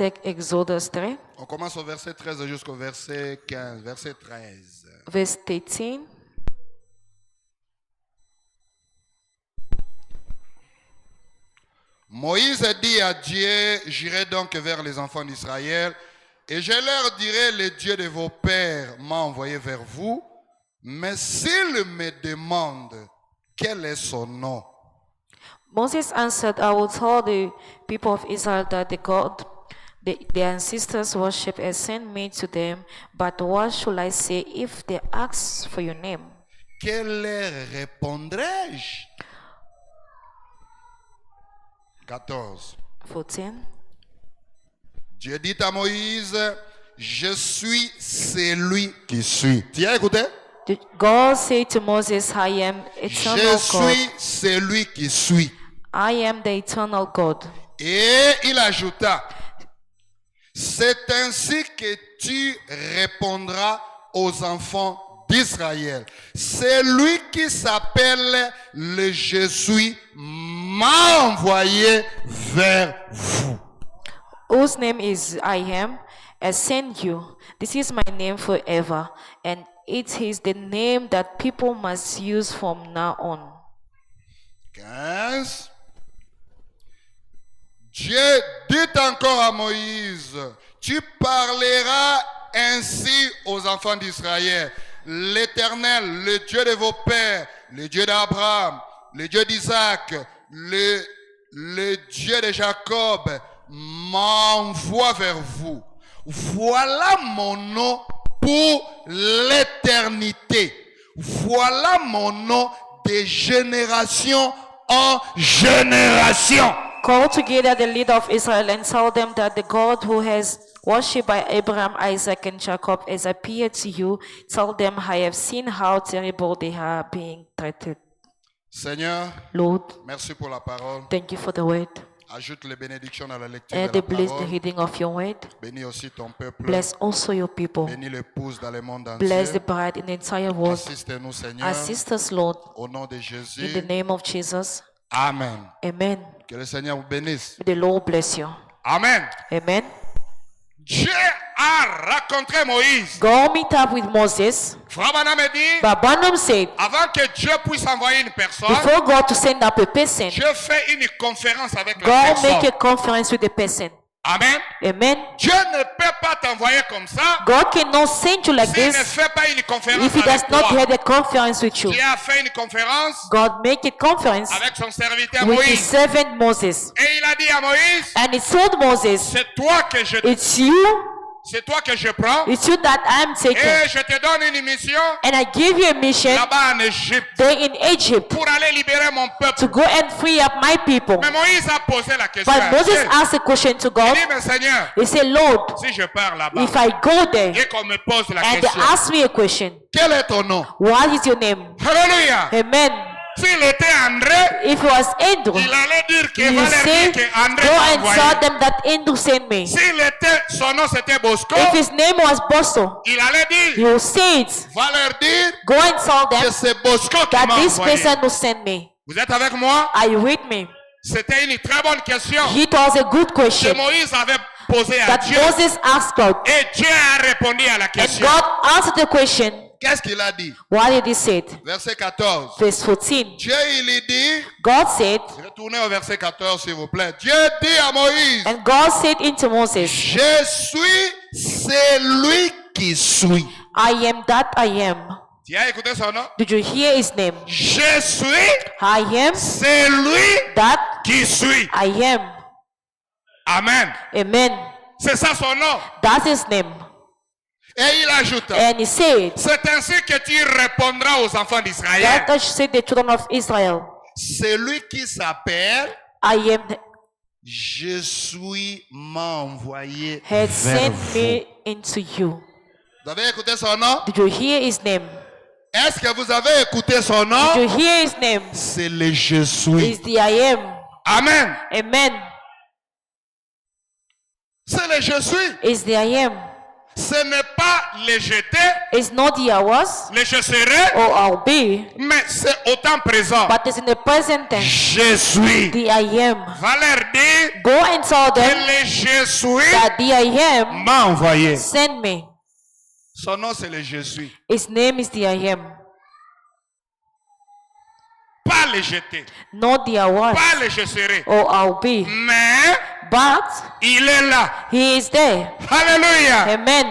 Take Exodus 3, On commence au verset 13 jusqu'au verset 15, verset 13. verse 13. Moïse dit à Dieu, j'irai donc vers les enfants d'Israël, et je leur dirai, le Dieu de vos pères m'a envoyé vers vous, mais s'ils me demandent quel est son nom, Moses answered, I will tell the people of Israel that the God their ancestors worship has sent me to them, but what should I say if they ask for your name? que leur répondrai-je? 14. 14. Dieu dit à Moïse, je suis celui qui suis. Tu as écouté? God said to Moses, I am eternal Je God. suis celui qui suis. I am the eternal God. Et il ajouta, c'est ainsi que tu répondras aux enfants d'Israël. Celui qui s'appelle le Je suis m'a envoyé vers vous. Whose name is I am, has sent you. This is my name forever, and it is the name that people must use from now on. 15. Dieu dit encore à Moïse, tu parleras ainsi aux enfants d'Israël. L'Éternel, le Dieu de vos pères, le Dieu d'Abraham, le Dieu d'Isaac, le Dieu de Jacob, m'envoie vers vous. Voilà mon nom pour l'éternité. Voilà mon nom de génération en génération. Call together the leader of Israel and tell them that the God who has worshipped by Abraham, Isaac, and Jacob has appeared to you. Tell them, I have seen how terrible they are being treated. Seigneur, Lord, merci pour la parole. thank you for the word. Ajoute les bénédictions à la lecture And de la bless the parole. reading of your word. Bénis aussi ton peuple. Bless also your people. Bénis l'épouse dans le monde Bless entier. the bride in the entire world. Assiste-nous, Seigneur, Assist us, Lord, au nom de in the Jésus. name of Jesus. Amen. Amen. Que le Seigneur vous bénisse. May the Lord bless you. Amen. Amen. Dieu a rencontré Moïse. Go meet up with Moses. Frère Branham me dit, But Branham said, avant que Dieu puisse envoyer une personne, before God to send up a person, Dieu fait une conférence avec la God make a personne. conference with the person. Amen. Amen. Dieu ne peut pas t'envoyer comme ça God cannot send you like s'il ne this fait pas une conférence if He does avec not toi. have a conference with you. Dieu a fait une conférence God make a conference avec son serviteur with His Moïse. servant Moses. Et il a dit à Moïse, And He told Moses, c'est toi que je prends it's you that I am taking. et je te donne une mission And I give you a mission là-bas en Égypte there in Egypt pour aller libérer mon to peuple. go and free up my people. Mais Moïse a posé la question But à Moses Dieu. asked a question to Il God. dit, mais Seigneur, He said, Lord, si je pars là-bas if I go there et qu'on me pose la and they question, ask me a question, quel est ton nom? what is your name? Alléluia. Amen. S'il était André, If it was Andrew, il allait dire que you va leur say, dire que André go m'a and envoyé. tell them that Andrew sent me. S'il était, son nom c'était Bosco, If his name was Boston, il allait dire, you say it. va leur dire Go and tell que them c'est Bosco qui that m'a this envoyé. person who sent me. Vous êtes avec moi? Are you with me? C'était une très bonne question It was a good que question Moïse avait posée à that Dieu. Moses asked God. Et Dieu a répondu à la And question. God answered the question. Qu'est-ce qu'il a dit? What did He say? Verset 14. Verse 14. Dieu, il lui dit, God said, retournez au verset 14 s'il vous plaît. Dieu dit à Moïse, and God said into Moses, je suis celui qui suis. I am that I am. Tu as écouté son nom? Did you hear His name? Je suis I am celui that qui suis. I am. Amen. Amen. C'est ça son nom. That's His name. Et il ajoute, And He said, c'est ainsi que tu répondras aux enfants d'Israël. that I should say the children of Israel, Celui qui s'appelle I am Je suis m'a envoyé had vers sent vous. me into you. Vous avez écouté son nom? Did you hear His name? Est-ce que vous avez écouté son nom? Did you hear His name? C'est le Je suis. Is the I am. Amen. Amen. C'est le Je suis. Is the I am. Ce n'est pas pas les jeter, It's not the hours les je serai, or I'll be, mais c'est au temps présent. but it's in the present tense. Je suis. The I am. Va leur dire Go and tell que them le je suis that the I am m'a envoyé. sent me. Son nom c'est le je suis. His name is the I am. Pas les jeter, Not the hours pas les je serai. or I'll be, Mais but il est là. he is there. Alléluia. Amen.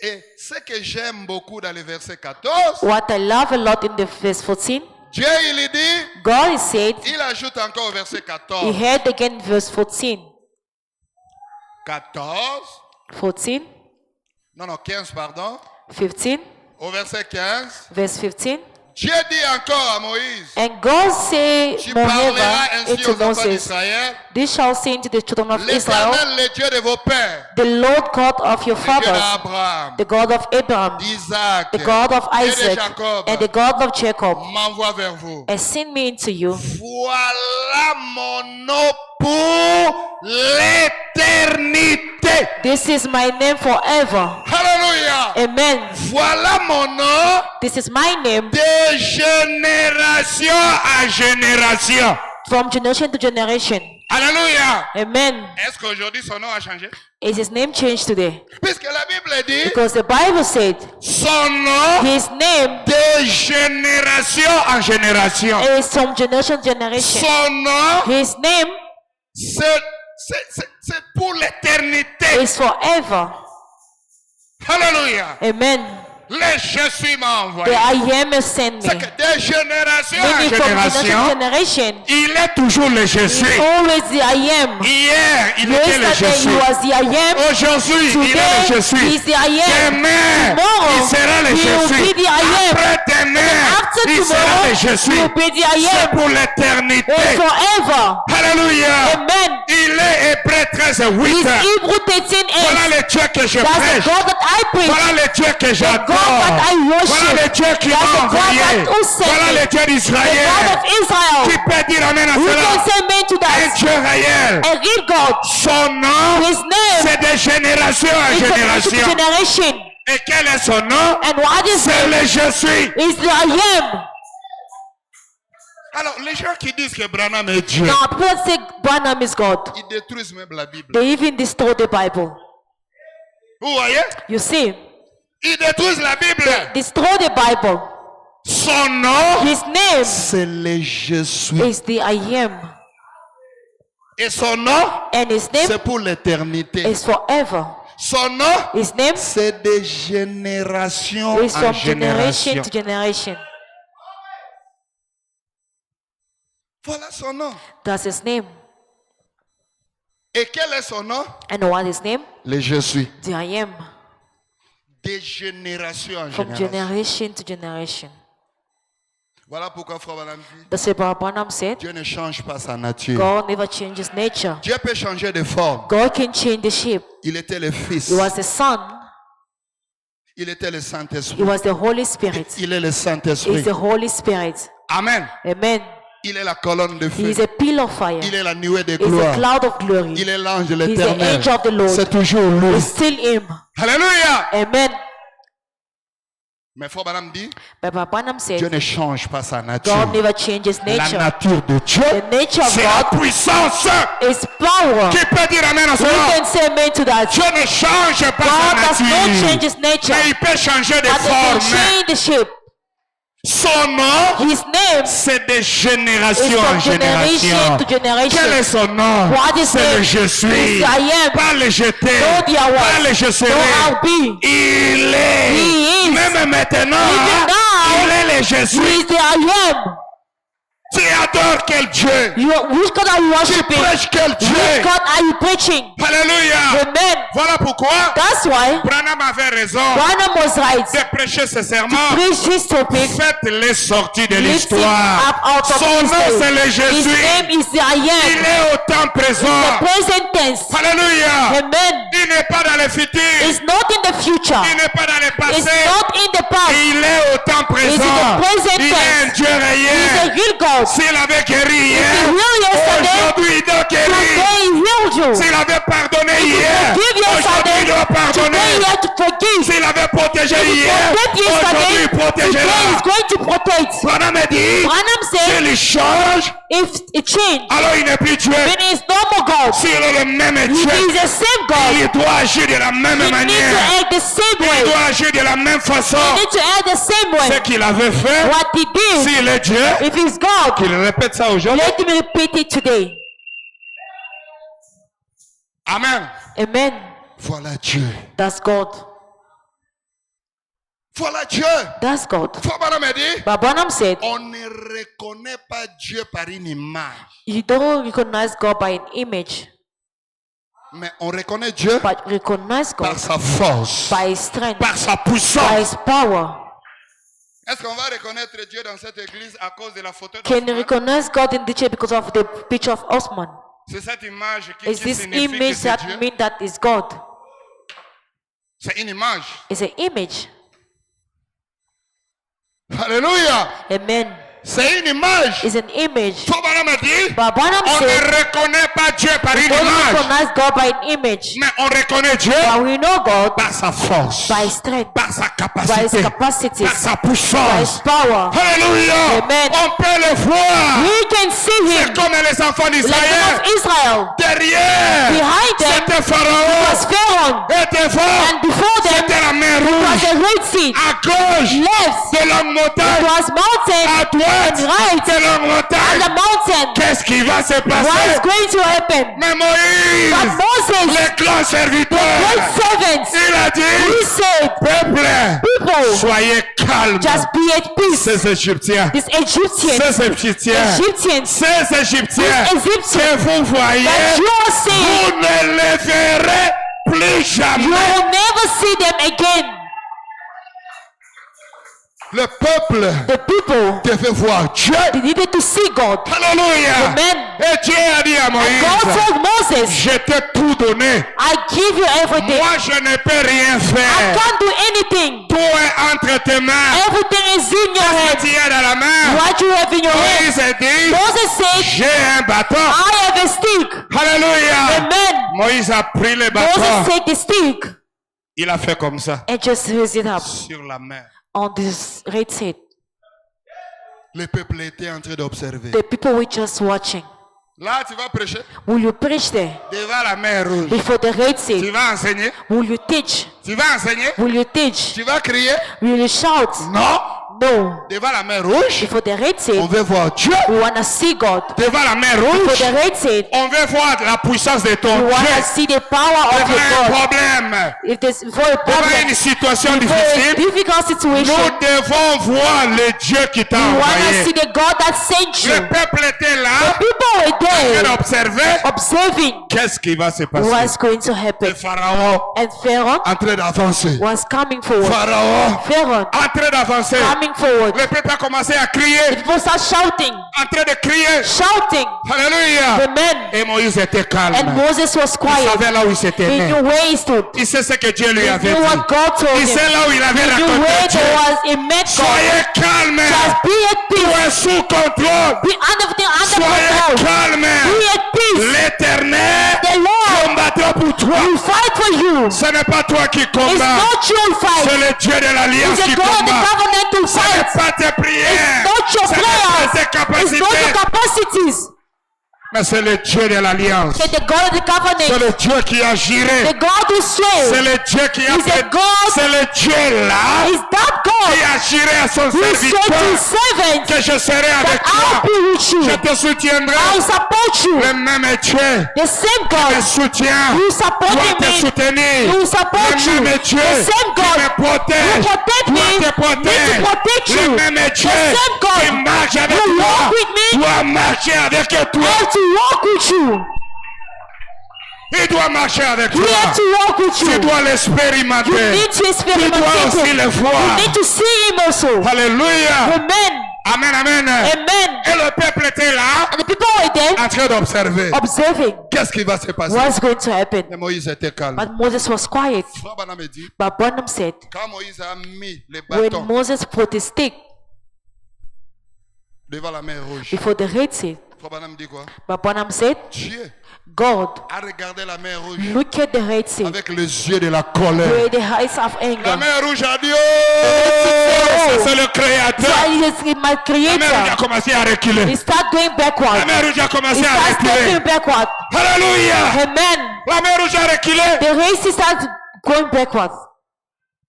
Et ce que j'aime beaucoup dans le verset 14, What I love a lot in the verse 14, Dieu il dit, God is said, il ajoute encore au verset he 14. had again verse 14. 14, 14, non, 15, pardon. 15, Au verset 15, verse 15. Dieu dit encore à Moïse, And God said, tu parleras moreover, ainsi into aux enfants Moses, d'Israël, this shall say to the children of Israel, l'Éternel, le Dieu de vos pères, the Lord God of your le Dieu fathers, d'Abraham, the God of Abraham, d'Isaac the God of et de Isaac, Jacob, and the God of Jacob, m'envoie vers vous. has sent me into you. Voilà mon nom pour l'éternité. This is my name forever. Alléluia. Amen. Voilà mon nom This is my name de génération à génération. from generation to generation. Alléluia. Amen. Est-ce qu'aujourd'hui son nom a changé? Is his name changed today? Puisque la Bible dit Because the Bible said son nom his name de génération en génération. is from generation to generation. Son nom, His name c'est pour l'éternité. is forever. Alléluia. Amen. Le je suis m'a The envoyé. I am has sent C'est me. que de génération en Meaning from generation to génération, generation. il est toujours le je He's suis. always the I am. Hier, il était le je Yesterday suis. he was the I am. Aujourd'hui, il est le je Today suis. he is the I am. Demain, Tomorrow il sera le he je will suis. be the I am. Après-demain, After il sera tomorrow le je he suis. will be the I C'est am. pour l'éternité. And forever. Alléluia. Amen. Il est Hébreu 13 et 8. He's Hebrew 13 Voilà 8. le Dieu que je That's the prêche. God that I preach. Voilà le Dieu que The j'adore. God that I Voilà worship. le Dieu qui That's m'a the God envoyé. that who sent Voilà me. le Dieu The God d'Israël. of Qui Israel. peut dire amen à Who cela? can say amen to Un that? Dieu réel. A real God. Son nom, His name c'est de génération en is from generation to génération. generation. Et quel est son nom? And what is C'est it? le je suis. Is the I am. Alors, les gens qui disent que Branham est Dieu, Now, people that say Branham is God, ils détruisent même la Bible. they even destroy the Bible. Vous voyez? You see, Ils détruisent la Bible. destroy the Bible. Son nom, His name c'est le je suis. is the I am. Et son nom, And his name c'est pour l'éternité. is forever. Son nom, His name c'est de génération is en from generation génération. to generation. Voilà son nom. That's his name. Et quel est son nom? And what is his name? Le je suis. The I am. De génération en From génération. generation to generation. Voilà pourquoi Frère Branham dit, That's what Brother Branham said. Dieu ne change pas sa nature. God never changes nature. Dieu peut changer de forme. God can change the shape. Il était le Fils. He was the Son. Il était le He Saint-Esprit. was the Holy Spirit. Il est le He Saint-Esprit. is the Holy Spirit. Amen. Amen. Il est la colonne de He feu. is a pillar of fire. Il est la nuée de He is a gloire. cloud of glory. Il est l'ange de He is the l'éternel. angel of the Lord. C'est toujours lui. It's still him. Alléluia. Amen. Mais Frère Branham dit, But Brother Branham Dieu said, ne change pas sa nature. God never changes La nature. nature de Dieu, The nature of c'est la God puissance. is power. Qui peut dire amen à We cela? can say amen to that. Dieu ne change pas God does sa not nature. change his nature. Mais il peut changer de But he can forme. change the shape. Son nom, His name c'est de is génération en from generation génération. to Quel est generation. son nom? What is C'est name? le je suis. Is I am. Pas le jeter. No the Pas le je hours. serai. No I'll be. Il est. He is. Même maintenant, Even now, il est le je He suis. is the I am. Tu adores quel Dieu? Which God are you Tu worshiping? prêches quel Which Dieu? God are you preaching? Alléluia. Amen. Voilà pourquoi That's why Branham avait raison Branham was right. de prêcher ce serment. Preach this topic. Faites-les sortir de Lift him l'histoire. up out of Son nom, c'est le history. His Jésus. name is the I Il am. est au temps The présent. present tense. Alléluia. Amen. Il n'est pas dans le futur. It's not in the future. Il n'est pas dans le It's passé. not in the past. Il est au temps présent. the present Il est un tense. Dieu He's a réel. real God. S'il avait guéri hier, He healed yesterday. aujourd'hui il doit guérir. Today he healed you. S'il avait pardonné He hier, forgive aujourd'hui yesterday. il doit Today he pardonner. had to forgive. S'il protégeait hier, Protect aujourd'hui il yesterday, protégera. today is going to protect. Branham a dit, Branham said, s'il change, if it changed, alors il n'est plus Dieu. then he is no more God. S'il est le même If Dieu, he is the same God, il doit agir de la même he needs to manière. act the same Il way. doit agir de la même façon. He needs to act the same Ce way. qu'il avait fait, What he did, s'il est Dieu, if he's God, qu'il répète ça aujourd'hui. let him repeat it today. Amen. Amen. Voilà Dieu. That's God. Voilà Dieu. That's God. Frère Branham a dit, But Branham said, on ne reconnaît pas Dieu par une image, you don't recognize God by an image, mais on reconnaît Dieu but recognize God par sa force, by his strength, par sa by puissance. his power. Est-ce qu'on va reconnaître Dieu dans cette église à cause de la photo Can you d'Osman? recognize God in the church because of the picture of Osman? C'est cette image qui Is this signifie que image c'est that Dieu. mean that is God? C'est une image. It's an image. Alléluia. Amen. C'est une image. It's an image. Frère Branham a dit, But Branham on said, ne reconnaît pas Dieu par we une don't image, recognize God by an image, mais on reconnaît Dieu but we know God par sa force, by his strength, par sa by his capacité, capacities, par sa by his puissance. power. Alléluia. Amen. On peut le voir. We can see C'est him comme les enfants like d'Israël. of Israel. Derrière, Behind them c'était was Pharaon. Pharaoh, Et devant, and before them c'était la mer was rouge. the Red Sea. À gauche Left de la it montagne, was mountain, à droite and right de la and montagne. the mountain. Qu'est-ce qui va se What is passer? going to happen? Mais But Moïse, Moses, le grand serviteur, great servants, il a he dit, said, peuple, people, soyez calmes. just be at peace. Ces Égyptiens, These Egyptians, ces Égyptiens, Egyptians, ces Égyptiens these Egyptians que vous voyez, that you are seeing, vous ne les verrez plus you jamais. will never see them again. Le peuple The people, devait voir Dieu. they needed to see God. Alléluia. Amen. Et Dieu a dit à And God Moïse, told Moses, je t'ai tout donné. I give you everything. Moi, je ne peux rien I faire. can't do anything. Tout est entre tes mains. Everything is in your Qu'est-ce que hand. tu as dans la main? What you have in your hand. Moïse a dit, Moses said, j'ai un bâton. I have a stick. Alléluia. Amen. Moïse a pris le bâton. Moses took the stick Il a fait comme ça and just raised it up sur la main. on this Red Sea. Le peuple était en train d'observer. The people were just watching. Là, tu vas prêcher Will you preach there devant la mer rouge. before the Red Tu Sea? vas enseigner? Will you teach? Tu vas enseigner? Will you teach? Tu vas crier? Will you shout? Non. No. Devant la mer rouge, Before the Red on Sea, veut voir Dieu. we want to see God. Devant la mer Before rouge, the Red Sea, on veut voir la puissance de ton we Dieu. want to see the power of Devant your un God. problème, If there's for a devant problem, une situation for a difficile, difficult situation, nous devons voir le Dieu qui t'a we want to see envoyé. the God that sent you. Le peuple était The là, people were en train there d'observer. observing Qu'est-ce qui va se passer? what's going to happen. Le Pharaon And Pharaoh en train d'avancer. was coming forward. Pharaon Pharaoh en train d'avancer. coming forward. Le peuple a commencé à crier, The people start shouting, en train de crier. shouting. Alléluia. Amen. Et Moïse était calme. And Moses was Il quiet. savait là où il s'était He né. knew where he stood. Il sait ce que Dieu lui He avait knew dit. what God told Il him. sait là où il avait He knew raconté where Dieu. there was a met God. Soyez calme. Just be at Tout peace. est sous contrôle. Be everything under Soyez control. calme. Be at peace. L'Éternel The Lord combattra pour toi. will fight for you. Ce n'est pas toi qui It's combats. not you who C'est fight. le Dieu de l'Alliance It's qui the God of the combat. covenant who Ce n'est fights. pas tes prières. It's not your Ce n'est pas tes prayers. It's capacités. not your capacities. Mais c'est le Dieu de l'Alliance. It's the God of the C'est covenant. le Dieu qui agirait. The God who C'est saves. le Dieu qui a He's fait. a God. C'est le Dieu là Is that God qui agirait à son who said to serviteur his servants que je serai avec that I'll toi. be with you. Je te soutiendrai. I'll support you. Le même Dieu The same me God soutient. who Doit supported te me. soutenir. He will support Le you. même Dieu The same qui God me protège. who protect me Doit te needs to protéger. protect Le you. même The Dieu same God qui marche avec who toi. walk with me Doit marcher avec toi. have to walk with you. Il doit marcher avec He toi. has to walk with Tu you. dois You l'expérimenter. need to Tu experiment dois aussi him. le You voir. need to see him also. Alléluia. Amen. Amen, amen. Amen. Et le peuple était là And the people were there en train d'observer. observing Qu'est-ce qui va se passer? what's going to happen. Et Moïse était calme. But Moses was quiet. Frère Branham me dit, But Branham said, quand Moïse a mis les when bâtons Moses put his stick devant la mer rouge, before the Red Sea, Frère Branham dit quoi? But Branham said, Dieu God a regardé la mer rouge look at the Red Sea avec les yeux de la colère. with the eyes of La anger. mer rouge a dit, oh, C'est le créateur. So he is my La mer rouge a creator. commencé à reculer. He start going La backward. mer rouge a He commencé à starts reculer. taking backward. Alléluia. Amen. La mer rouge a reculé. The Red Sea starts going backward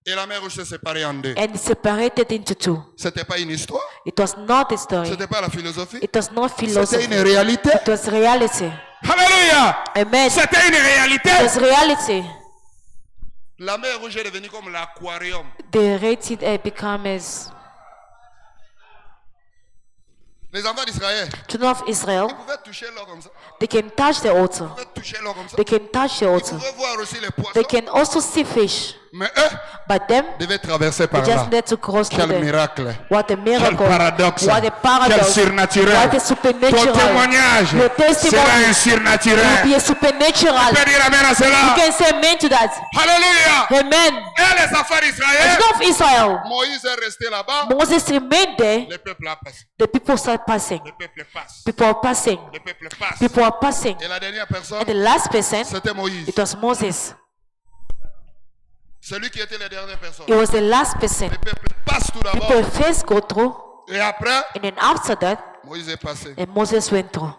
et la mer rouge s'est séparée en deux. and separated into two. C'était pas une histoire, It was not a story. c'était pas la philosophie, It was not c'était philosophy. une réalité. It was reality. Alléluia. Amen. It C'était une réalité. was reality. La mer rouge est devenue comme l'aquarium. The Red Sea becomes Les enfants d'Israël, children of Israel. ils pouvaient toucher l'eau comme ça. They can touch the altar. Ils pouvaient toucher l'eau comme ça. They can touch the Ils altar. pouvaient voir aussi les poissons. They can also see fish. Mais eux But them, devaient traverser they par just là. need to cross through Quel there. miracle. What a miracle. Quel paradoxe. What a Quel paradox. surnaturel. What a Ton supernatural. témoignage Your testimony sera un will surnaturel. be a supernatural. Tu peux dire amen à You cela. can say amen to that. Alléluia. Amen. Et les enfants The d'Israël, children of Israel, Moïse est resté là-bas. Moses remained there. Le peuple a passé. The people start passing. Le peuple passe. People are passing. Le peuple passe. People are passing. Et la dernière personne, And the last person, c'était Moïse. it was Moses. Celui qui était la dernière personne. It was the last person. Le peuple passe tout d'abord. People first go through, Et après, and then after that, Moïse est passé. and Moses went through.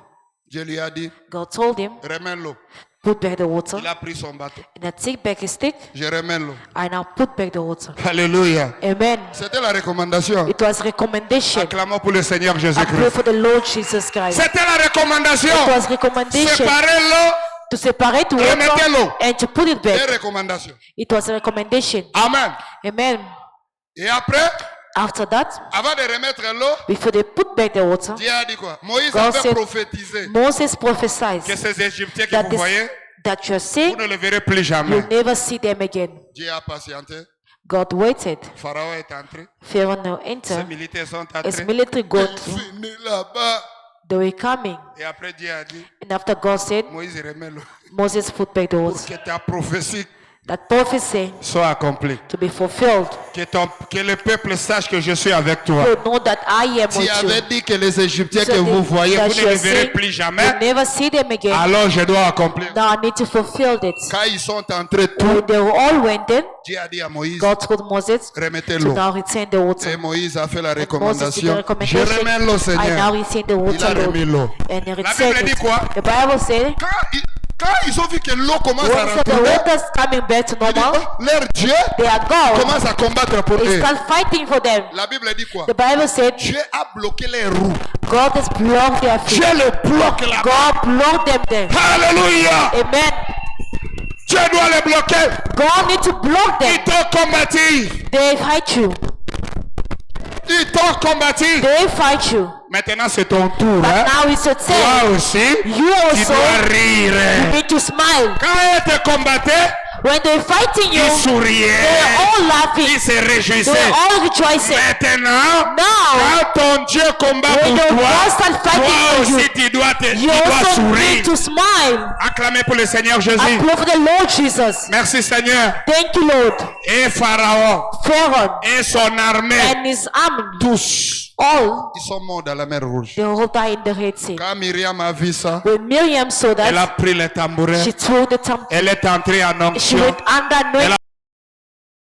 Dieu lui a dit, God told him, remets l'eau. put back the water. Il a pris son bateau. And I take back his stick. Je remets l'eau. I now put back the water. alléluia. Amen. C'était la recommandation. It was recommendation. Acclamons pour le Seigneur I pray Jésus-Christ. for the Lord Jesus Christ. C'était la recommandation. It was recommendation Séparer l'eau. to separate Remettez l'eau. water and to put it Des back. recommandations. It was a recommendation. Amen. Amen. Et après, After that, avant de remettre l'eau, before they put back the water, Dieu a dit quoi? Moïse God avait said- prophétisé. Moses prophesied Que ces Égyptiens que that, vous voyez, that you're vous seeing, ne le verrez plus jamais. you'll never see them again. Dieu a patienté. God waited. Pharaon est entré. Pharaoh now Ces entered. militaires sont As entrés. military go Il through, finit là-bas. they were coming. Et après, Dieu a dit, And after God said, Moïse remet l'eau. Moses put back the Pour water. que ta prophétie That prophecy Soit accompli. to be fulfilled. Que le peuple sache que je suis avec toi. You know that I am Tu with avais you. dit que les Égyptiens So que vous they- voyez, that vous ne you're les verrez saying, plus jamais. you'll never see them again. Alors je dois accomplir. Now I need to fulfill it. quand ils sont entrés tous, When they all went in, Dieu a dit à Moïse, God told Moses remettez to l'eau. now return the water. Et Moïse a fait la And Moses did the recommandation. Je recommendation. remets l'eau, I now Seigneur. return the Il a water, remis Lord. l'eau. And he La returned Bible dit it. quoi? The Bible said, Quand ils ont vu que l'eau commence à when the retourner, water's coming back to ils disent, normal, oh, leur Dieu their God, commence à combattre pour they eux. start fighting for them. La Bible dit quoi? The Bible said, Dieu a bloqué les roues. God has blocked their feet. Dieu le bloque là. God blocked them there. Alléluia. Amen. Dieu doit les bloquer. God need to block them. Ils t'ont combattu. They fight you. Ils t'ont combattu. They fight you. Maintenant c'est ton tour. But Hein? now it's your Toi turn. aussi, You tu also dois rire. need to smile. Quand ils te combattaient, When they're fighting you, ils they're souriaient. all laughing. Ils se They're réjouissaient. all rejoicing. Maintenant, Now, quand ton Dieu combat when pour the toi, God start fighting toi for you, aussi tu dois you also sourire. need to smile. Acclamez pour le Seigneur I Jésus. pray for the Lord Jesus. Merci Seigneur. Thank you, Lord. Et Pharaon Pharaoh et son armée, and his army, tous, all, Ils sont morts dans la mer rouge. they all die in the Red Sea. Quand Myriam a vu ça, When Miriam saw elle a that, pris les tambourins. she threw the temple. Elle est entrée en She onction. went under Elle a